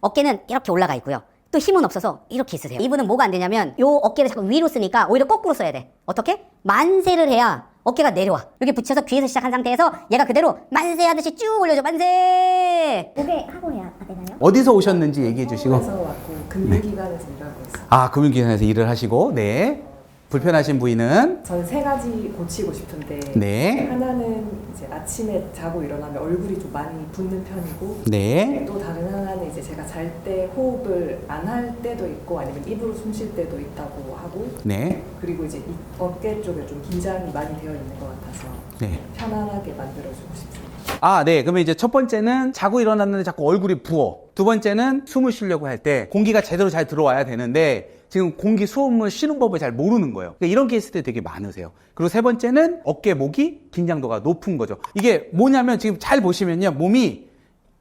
어깨는 이렇게 올라가 있고요. 또 힘은 없어서 이렇게 있으세요. 이분은 뭐가 안 되냐면 요 어깨를 자꾸 위로 쓰니까 오히려 거꾸로 써야 돼. 어떻게? 만세를 해야 어깨가 내려와. 이렇게 붙여서 뒤에서 시작한 상태에서 얘가 그대로 만세 하듯이 쭉 올려줘. 만세! 목에 하고 해야 되나요? 어디서 오셨는지 얘기해 주시고. 서울에서 왔고 금융기관에서 일하고 있어요. 아, 금융기관에서 일을 하시고, 네. 불편하신 부위는? 저는 세 가지 고치고 싶은데 네. 하나는 이제 아침에 자고 일어나면 얼굴이 좀 많이 붓는 편이고 네. 또 다른 하나는 이제 제가 잘 때 호흡을 안 할 때도 있고 아니면 입으로 숨 쉴 때도 있다고 하고 네. 그리고 이제 이 어깨 쪽에 좀 긴장이 많이 되어 있는 것 같아서 네. 편안하게 만들어주고 싶습니다. 아, 네. 그러면 이제 첫 번째는 자고 일어났는데 자꾸 얼굴이 부어. 두 번째는 숨을 쉬려고 할 때 공기가 제대로 잘 들어와야 되는데 지금 공기 수험을 쉬는 법을 잘 모르는 거예요. 그러니까 이런 케이스들이 되게 많으세요. 그리고 세 번째는 어깨, 목이 긴장도가 높은 거죠. 이게 뭐냐면 지금 잘 보시면요. 몸이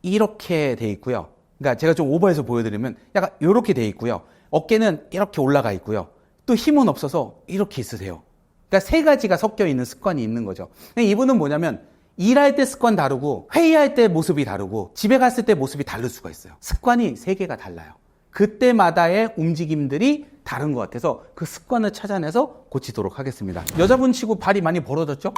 이렇게 돼 있고요. 그러니까 제가 좀 오버해서 보여드리면 약간 이렇게 돼 있고요. 어깨는 이렇게 올라가 있고요. 또 힘은 없어서 이렇게 있으세요. 그러니까 세 가지가 섞여 있는 습관이 있는 거죠. 이분은 뭐냐면 일할 때 습관 다르고 회의할 때 모습이 다르고 집에 갔을 때 모습이 다를 수가 있어요. 습관이 세 개가 달라요. 그때마다의 움직임들이 다른 것 같아서 그 습관을 찾아내서 고치도록 하겠습니다. 여자분 치고 발이 많이 벌어졌죠?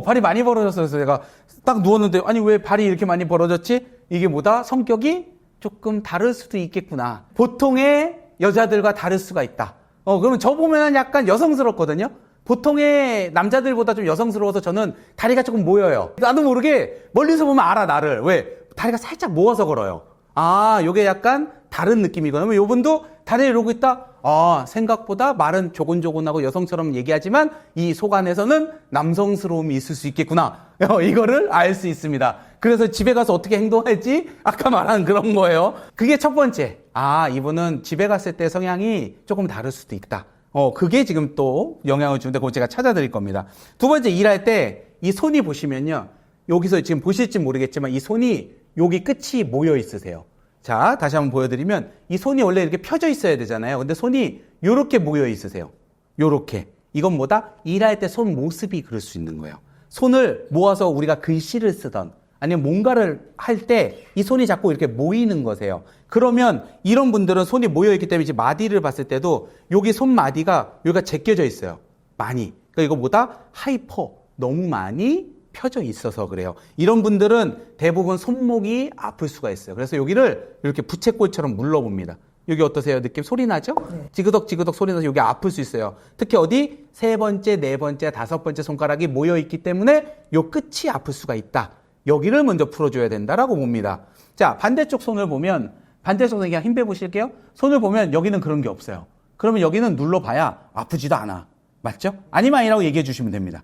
발이 많이 벌어졌어서 제가 딱 누웠는데 아니 왜 발이 이렇게 많이 벌어졌지? 이게 뭐다? 성격이 조금 다를 수도 있겠구나. 보통의 여자들과 다를 수가 있다. 그러면 저 보면 약간 여성스럽거든요? 보통의 남자들보다 좀 여성스러워서 저는 다리가 조금 모여요. 나도 모르게 멀리서 보면 알아, 나를. 왜? 다리가 살짝 모아서 걸어요. 아, 요게 약간 다른 느낌이거든요. 요분도 다리를 이러고 있다? 아, 생각보다 말은 조곤조곤하고 여성처럼 얘기하지만 이 속 안에서는 남성스러움이 있을 수 있겠구나. 이거를 알 수 있습니다. 그래서 집에 가서 어떻게 행동할지 아까 말한 그런 거예요. 그게 첫 번째. 아, 이분은 집에 갔을 때 성향이 조금 다를 수도 있다. 그게 지금 또 영향을 주는데 그거 제가 찾아드릴 겁니다. 두 번째, 일할 때 이 손이 보시면요. 여기서 지금 보실지 모르겠지만 이 손이 여기 끝이 모여 있으세요. 자, 다시 한번 보여드리면 이 손이 원래 이렇게 펴져 있어야 되잖아요. 근데 손이 이렇게 모여 있으세요. 요렇게. 이건 뭐다? 일할 때 손 모습이 그럴 수 있는 거예요. 손을 모아서 우리가 글씨를 쓰던 아니면 뭔가를 할 때 이 손이 자꾸 이렇게 모이는 거세요. 그러면 이런 분들은 손이 모여있기 때문에 이제 마디를 봤을 때도 여기 손마디가 여기가 제껴져 있어요. 많이. 그러니까 이거 뭐다? 하이퍼. 너무 많이 펴져 있어서 그래요. 이런 분들은 대부분 손목이 아플 수가 있어요. 그래서 여기를 이렇게 부채꼴처럼 물러봅니다. 여기 어떠세요? 느낌 소리 나죠? 네. 지그덕지그덕 소리 나서 여기 아플 수 있어요. 특히 어디? 세 번째, 네 번째, 다섯 번째 손가락이 모여있기 때문에 요 끝이 아플 수가 있다. 여기를 먼저 풀어줘야 된다라고 봅니다. 자, 반대쪽 손을 보면 반대쪽 손에 그냥 힘 빼보실게요. 손을 보면 여기는 그런 게 없어요. 그러면 여기는 눌러봐야 아프지도 않아. 맞죠? 아니면 아니라고 얘기해 주시면 됩니다.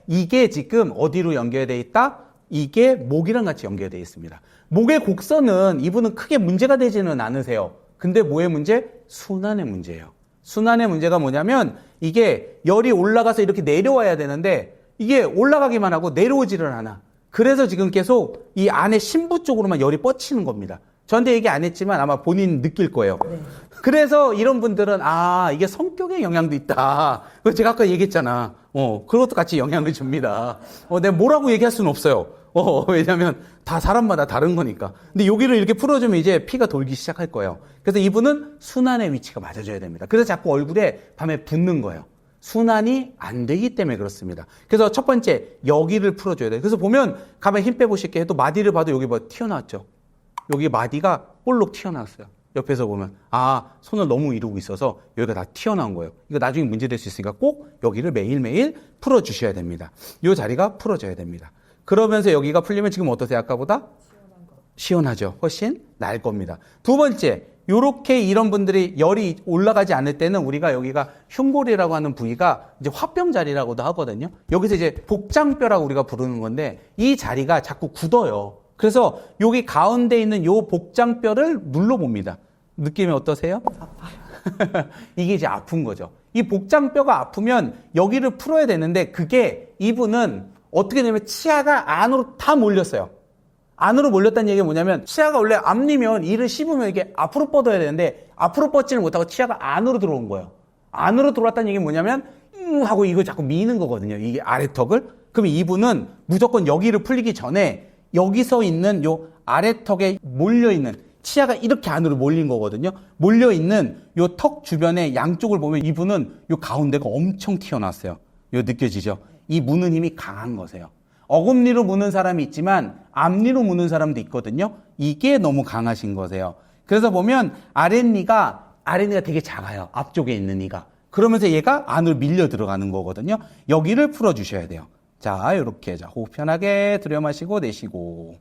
이게 지금 어디로 연결되어 있다? 이게 목이랑 같이 연결되어 있습니다. 목의 곡선은 이분은 크게 문제가 되지는 않으세요. 근데 뭐의 문제? 순환의 문제예요. 순환의 문제가 뭐냐면 이게 열이 올라가서 이렇게 내려와야 되는데 이게 올라가기만 하고 내려오지를 않아. 그래서 지금 계속 이 안에 심부 쪽으로만 열이 뻗치는 겁니다. 저한테 얘기 안 했지만 아마 본인 느낄 거예요. 네. 그래서 이런 분들은 이게 성격의 영향도 있다. 그거 제가 아까 얘기했잖아. 그것도 같이 영향을 줍니다. 내가 뭐라고 얘기할 수는 없어요. 왜냐면 다 사람마다 다른 거니까. 근데 여기를 이렇게 풀어주면 이제 피가 돌기 시작할 거예요. 그래서 이분은 순환의 위치가 맞아줘야 됩니다. 그래서 자꾸 얼굴에 밤에 붓는 거예요. 순환이 안 되기 때문에 그렇습니다. 그래서 첫 번째, 여기를 풀어줘야 돼요. 그래서 보면 가만히 힘 빼보실게요. 해도 마디를 봐도 여기 튀어나왔죠. 여기 마디가 볼록 튀어나왔어요. 옆에서 보면 손을 너무 이루고 있어서 여기가 다 튀어나온 거예요. 이거 나중에 문제될 수 있으니까 꼭 여기를 매일매일 풀어주셔야 됩니다. 이 자리가 풀어져야 됩니다. 그러면서 여기가 풀리면 지금 어떠세요? 아까보다? 시원하죠. 훨씬 나을 겁니다. 두 번째, 요렇게 이런 분들이 열이 올라가지 않을 때는 우리가 여기가 흉골이라고 하는 부위가 이제 화병 자리라고도 하거든요. 여기서 이제 복장뼈라고 우리가 부르는 건데 이 자리가 자꾸 굳어요. 그래서 여기 가운데 있는 요 복장뼈를 눌러봅니다. 느낌이 어떠세요? 아파요. 이게 이제 아픈 거죠. 이 복장뼈가 아프면 여기를 풀어야 되는데 그게 이분은 어떻게 되냐면 치아가 안으로 다 몰렸어요. 안으로 몰렸다는 얘기가 뭐냐면 치아가 원래 앞니면 이를 씹으면 이게 앞으로 뻗어야 되는데 앞으로 뻗지를 못하고 치아가 안으로 들어온 거예요. 안으로 들어왔다는 얘기가 뭐냐면 하고 이거 자꾸 미는 거거든요. 이게 아래턱을. 그럼 이분은 무조건 여기를 풀리기 전에 여기서 있는 요 아래턱에 몰려있는 치아가 이렇게 안으로 몰린 거거든요. 몰려있는 요 턱 주변에 양쪽을 보면 이분은 요 가운데가 엄청 튀어나왔어요. 요 느껴지죠? 이 무는 힘이 강한 거세요. 어금니로 무는 사람이 있지만 앞니로 무는 사람도 있거든요. 이게 너무 강하신 거세요. 그래서 보면 아랫니가 되게 작아요. 앞쪽에 있는 이가. 그러면서 얘가 안으로 밀려 들어가는 거거든요. 여기를 풀어주셔야 돼요. 자, 요렇게. 자, 호흡 편하게 들여 마시고 내쉬고.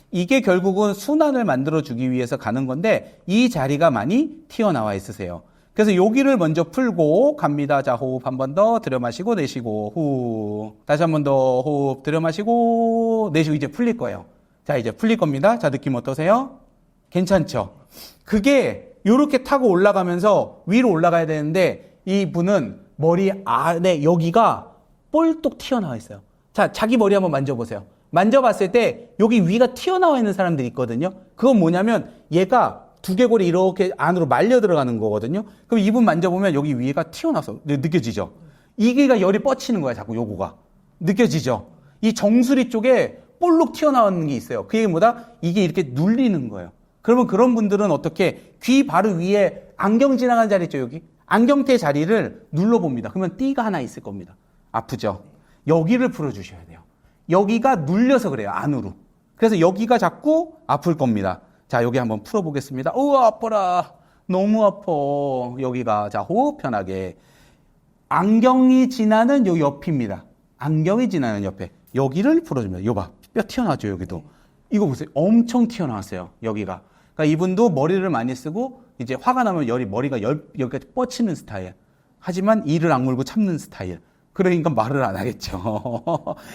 이게 결국은 순환을 만들어주기 위해서 가는 건데, 이 자리가 많이 튀어나와 있으세요. 그래서 여기를 먼저 풀고 갑니다. 자, 호흡 한 번 더 들여 마시고 내쉬고, 후. 다시 한 번 더 호흡 들여 마시고, 내쉬고 이제 풀릴 거예요. 자, 이제 풀릴 겁니다. 자, 느낌 어떠세요? 괜찮죠? 그게 요렇게 타고 올라가면서 위로 올라가야 되는데, 이분은 머리 안에 여기가 볼록 튀어나와 있어요. 자, 자기 머리 한번 만져보세요. 만져봤을 때 여기 위가 튀어나와 있는 사람들이 있거든요. 그건 뭐냐면 얘가 두개골이 이렇게 안으로 말려 들어가는 거거든요. 그럼 이분 만져보면 여기 위가 튀어나와서 느껴지죠? 이게가 열이 뻗치는 거야, 자꾸 요거가. 느껴지죠? 이 정수리 쪽에 볼록 튀어나오는 게 있어요. 그게 뭐다? 이게 이렇게 눌리는 거예요. 그러면 그런 분들은 어떻게 귀 바로 위에 안경 지나가는 자리 있죠, 여기? 안경테 자리를 눌러봅니다. 그러면 띠가 하나 있을 겁니다. 아프죠? 여기를 풀어주셔야 돼요. 여기가 눌려서 그래요, 안으로. 그래서 여기가 자꾸 아플 겁니다. 자, 여기 한번 풀어보겠습니다. 우와, 아파라. 너무 아파. 여기가. 자, 호흡 편하게. 안경이 지나는 요 옆입니다. 안경이 지나는 옆에. 여기를 풀어줍니다. 요 봐. 뼈 튀어나왔죠, 여기도. 이거 보세요. 엄청 튀어나왔어요, 여기가. 그러니까 이분도 머리를 많이 쓰고, 이제 화가 나면 머리가 여기까지 뻗치는 스타일. 하지만 이를 악물고 참는 스타일. 그러니까 말을 안 하겠죠.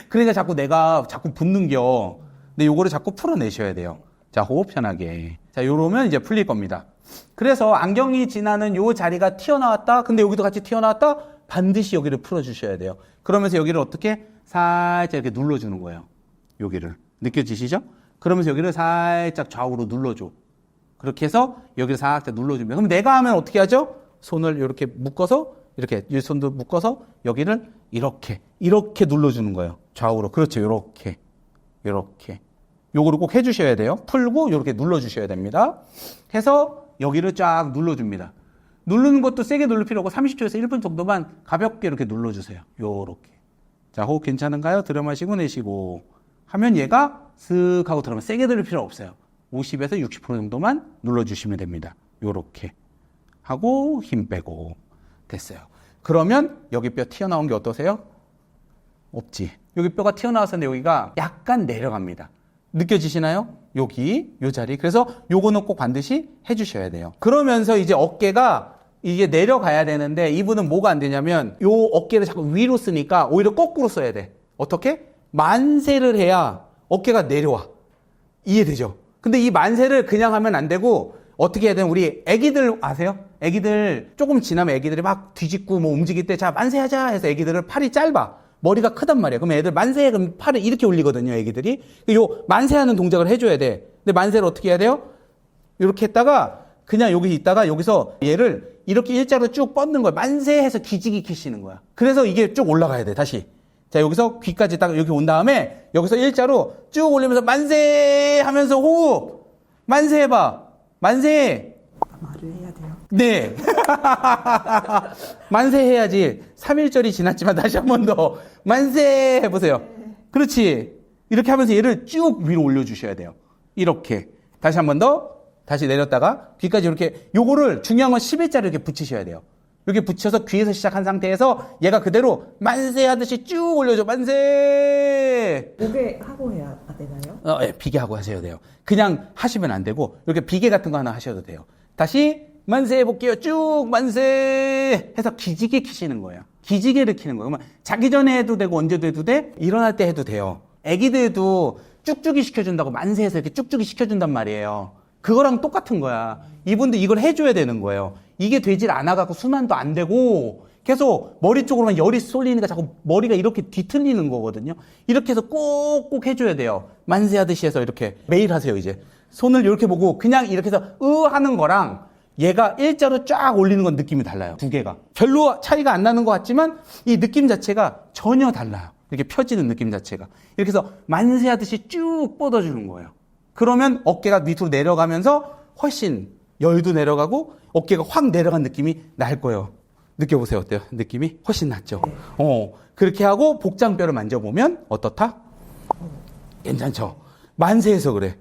그러니까 자꾸 내가 자꾸 붙는겨. 근데 요거를 자꾸 풀어내셔야 돼요. 자, 호흡 편하게. 자, 요러면 이제 풀릴 겁니다. 그래서 안경이 지나는 요 자리가 튀어나왔다. 근데 여기도 같이 튀어나왔다. 반드시 여기를 풀어주셔야 돼요. 그러면서 여기를 어떻게 살짝 이렇게 눌러주는 거예요. 여기를. 느껴지시죠? 그러면서 여기를 살짝 좌우로 눌러줘. 그렇게 해서 여기를 살짝 눌러주면. 그럼 내가 하면 어떻게 하죠? 손을 이렇게 묶어서 이렇게 이 손도 묶어서 여기를 이렇게 눌러주는 거예요. 좌우로. 그렇죠. 이렇게 요거를 꼭 해주셔야 돼요. 풀고 이렇게 눌러주셔야 됩니다. 해서 여기를 쫙 눌러줍니다. 누르는 것도 세게 누를 필요 없고 30초에서 1분 정도만 가볍게 이렇게 눌러주세요. 요렇게. 자, 호흡 괜찮은가요? 들여 마시고 내쉬고 하면 얘가 슥 하고 들어가면 세게 들을 필요 없어요. 50에서 60% 정도만 눌러주시면 됩니다. 요렇게 하고 힘 빼고 됐어요. 그러면 여기 뼈 튀어나온 게 어떠세요? 없지. 여기 뼈가 튀어나왔었는데 여기가 약간 내려갑니다. 느껴지시나요? 여기, 요 자리. 그래서 요거는 꼭 반드시 해주셔야 돼요. 그러면서 이제 어깨가 이게 내려가야 되는데 이분은 뭐가 안 되냐면 요 어깨를 자꾸 위로 쓰니까 오히려 거꾸로 써야 돼. 어떻게? 만세를 해야 어깨가 내려와. 이해되죠? 근데 이 만세를 그냥 하면 안 되고 어떻게 해야 되면 우리 애기들 아세요? 애기들 조금 지나면 애기들이 막 뒤집고 뭐 움직일 때 자 만세하자 해서 애기들은 팔이 짧아. 머리가 크단 말이에요. 그럼 애들 만세 그럼 팔을 이렇게 올리거든요, 애기들이. 요 만세하는 동작을 해줘야 돼. 근데 만세를 어떻게 해야 돼요? 이렇게 했다가 그냥 여기 있다가 여기서 얘를 이렇게 일자로 쭉 뻗는 거야. 만세해서 기지개 켜시는 거야. 그래서 이게 쭉 올라가야 돼, 다시. 자, 여기서 귀까지 딱 여기 온 다음에 여기서 일자로 쭉 올리면서 만세 하면서 호흡. 만세 해봐. 만세. 말을 해야 돼요. 네. 만세 해야지. 3일절이 지났지만 다시 한 번 더 만세 해보세요. 그렇지. 이렇게 하면서 얘를 쭉 위로 올려주셔야 돼요. 이렇게. 다시 한 번 더. 다시 내렸다가 귀까지 이렇게. 요거를 중요한 건 10일자를 이렇게 붙이셔야 돼요. 이렇게 붙여서 귀에서 시작한 상태에서 얘가 그대로 만세 하듯이 쭉 올려줘. 만세. 목에 하고 해야 되나요? 예, 비계 하고 하셔야 돼요. 그냥 하시면 안 되고 이렇게 비계 같은 거 하나 하셔도 돼요. 다시 만세 해볼게요. 쭉 만세 해서 기지개 키시는 거예요. 기지개를 키는 거예요. 그러면 자기 전에 해도 되고 언제도 해도 돼. 일어날 때 해도 돼요. 애기들도 쭉쭉이 시켜준다고 만세해서 이렇게 쭉쭉이 시켜준단 말이에요. 그거랑 똑같은 거야. 이분도 이걸 해줘야 되는 거예요. 이게 되질 않아갖고 순환도 안 되고 계속 머리 쪽으로만 열이 쏠리니까 자꾸 머리가 이렇게 뒤틀리는 거거든요. 이렇게 해서 꼭꼭 해줘야 돼요. 만세하듯이 해서 이렇게 매일 하세요. 이제 손을 이렇게 보고 그냥 이렇게 해서 하는 거랑 얘가 일자로 쫙 올리는 건 느낌이 달라요. 두 개가 별로 차이가 안 나는 것 같지만 이 느낌 자체가 전혀 달라요. 이렇게 펴지는 느낌 자체가. 이렇게 해서 만세하듯이 쭉 뻗어주는 거예요. 그러면 어깨가 밑으로 내려가면서 훨씬 열도 내려가고 어깨가 확 내려간 느낌이 날 거예요. 느껴보세요. 어때요? 느낌이 훨씬 낫죠? 그렇게 하고 복장뼈를 만져보면 어떻다? 괜찮죠? 만세해서 그래.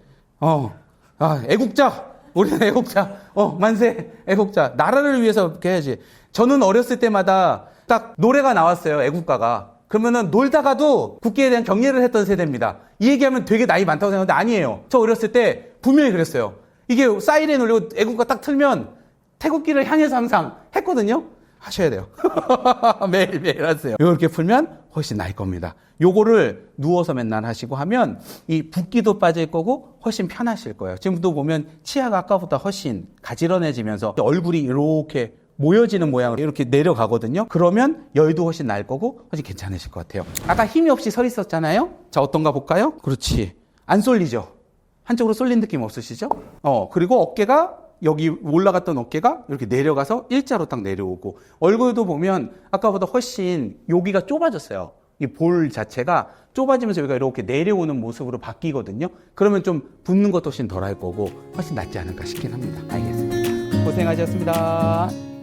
애국자. 우리는 애국자. 만세. 애국자. 나라를 위해서 이렇게 해야지. 저는 어렸을 때마다 딱 노래가 나왔어요. 애국가가. 그러면은 놀다가도 국기에 대한 경례를 했던 세대입니다. 이 얘기하면 되게 나이 많다고 생각하는데 아니에요. 저 어렸을 때 분명히 그랬어요. 이게 사이렌 울리고 애국가 딱 틀면 태국기를 향해서 항상 했거든요. 하셔야 돼요. 매일매일 하세요. 이렇게 풀면 훨씬 나을 겁니다. 요거를 누워서 맨날 하시고 하면 이 붓기도 빠질 거고 훨씬 편하실 거예요. 지금도 보면 치아가 아까보다 훨씬 가지런해지면서 얼굴이 이렇게 모여지는 모양으로 이렇게 내려가거든요. 그러면 열도 훨씬 날 거고 훨씬 괜찮으실 것 같아요. 아까 힘이 없이 서 있었잖아요. 자, 어떤가 볼까요? 그렇지. 안 쏠리죠? 한쪽으로 쏠린 느낌 없으시죠? 그리고 어깨가 여기 올라갔던 어깨가 이렇게 내려가서 일자로 딱 내려오고 얼굴도 보면 아까보다 훨씬 여기가 좁아졌어요. 이 볼 자체가 좁아지면서 여기가 이렇게 내려오는 모습으로 바뀌거든요. 그러면 좀 붓는 것도 훨씬 덜 할 거고 훨씬 낫지 않을까 싶긴 합니다. 알겠습니다. 고생하셨습니다.